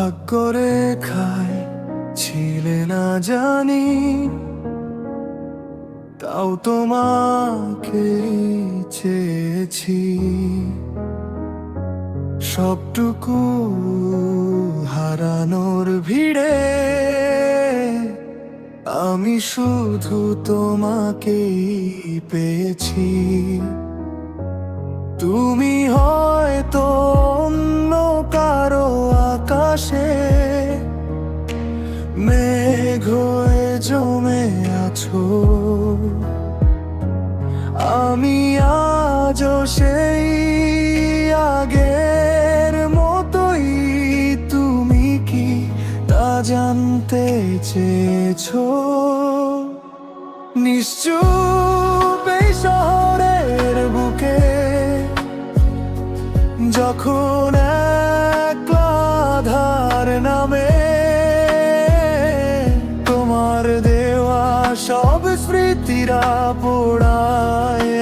ভাগ্য রেখায় ছিলে না জানি, তাও তোমাকে চেয়েছি। সবটুকু হারানোর ভিড়ে আমি শুধু তোমাকেই পেয়েছি। তুমি হয়তো অন্য কারো আকাশে মেঘ হয়ে জমে আছো, আমি আজও সেই আগের মতোই। তুমি কি তা জানতে চেয়েছো? নিশ্চুপ এই শহরের বুকে যখন একলা আঁধার নামে, তোমার দেওয়া সব স্মৃতিরা পোড়ায়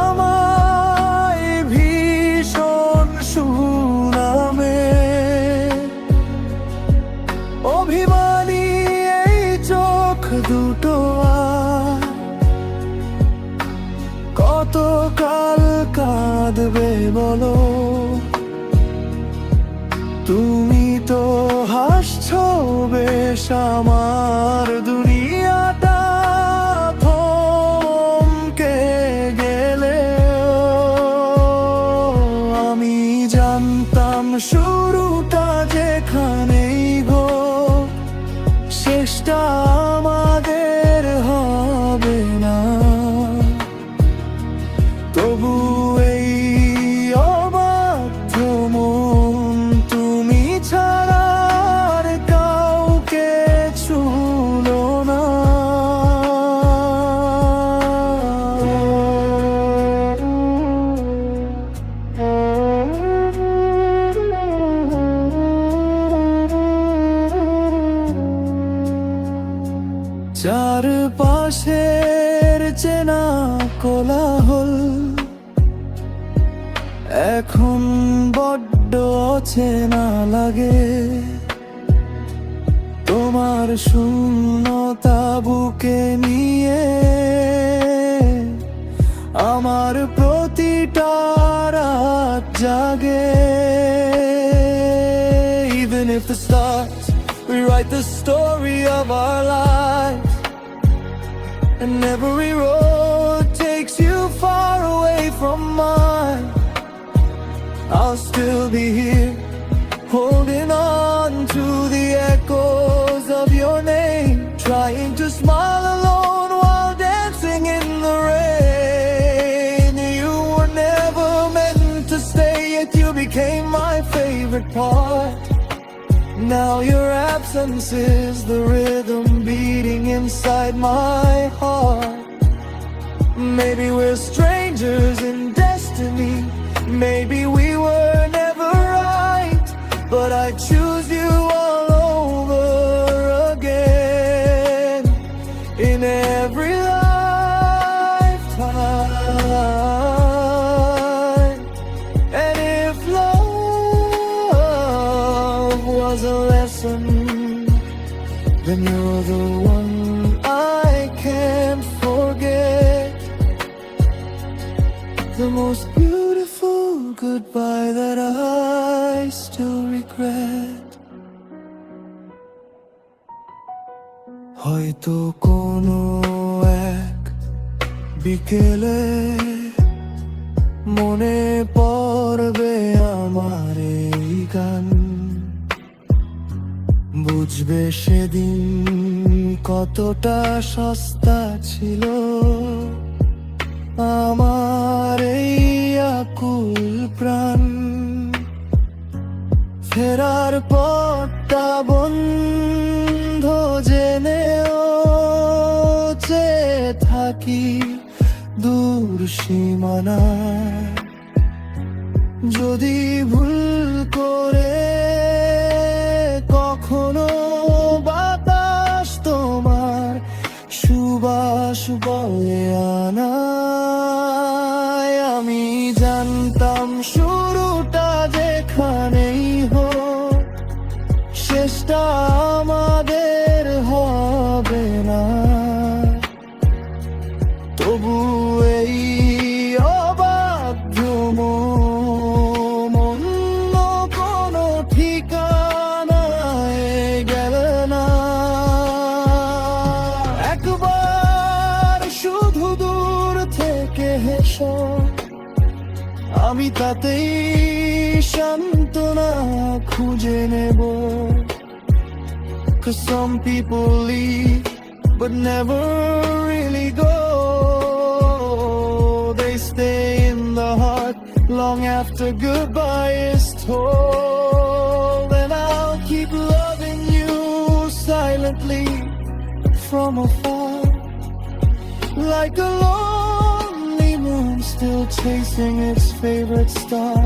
আমায় ভীষণ সুনামে। অভিমানী এই চোখ দুটো আর কতকাল কাঁদবে বলো? তুমি তো হাসছো বেশ, আমার দুনিয়াটা থমকে গেলেও আমি জানতাম শুরুটা যেখানেই হোক শেষটা আমাদের হবে না। তবু এই অবাধ্য মন তুমি ছাড়া আর কাউকে ছুঁলো না। চারপাশের চেনা কোলাহল এখন বড্ড অচেনা লাগে। তোমার শূন্যতা বুকে নিয়ে আমার প্রতিটা রাত জাগে। Even if the stars rewrite the story of our lives, and every road takes you far away from mine, I'll still be here, holding on to the echoes of your name, trying to smile alone while dancing in the rain. You were never meant to stay, yet you became my favorite part. Now your absence is the rhythm beating inside my heart. Maybe we're strangers in destiny, maybe we were never right, but I choose you all over again in every lifetime. And if love was a lesson, then you're the one I can't forget. The most beautiful goodbye that I still regret. হয়তো কোনো এক বিকেলে মনে পড়বে আমার এই গান, বুঝবে সেদিন কতটা সস্তা ছিল আমার এই আকুল প্রাণ। ফেরার পথটা বন্ধ জেনেও চেয়ে থাকি দূর সীমানায়। যদি ভুল করে কখনো বাতাস তোমার সুবাস বয়ে আনায়, আমি জানতাম শুরুটা যেখানেই হোক চেষ্টা আমাদের হবে না, তবু এই অবাধ্য মন অন্য কোনো ঠিকানায় গেলে না। একবার শুধু দূর থেকে হেসো, আমি তাতেই সান্ত্বনা খুঁজে নেব। 'Cause some people leave but never really go. They stay in the heart long after goodbye is told. And I'll keep loving you silently from afar, like a lonely moon still chasing its favorite star.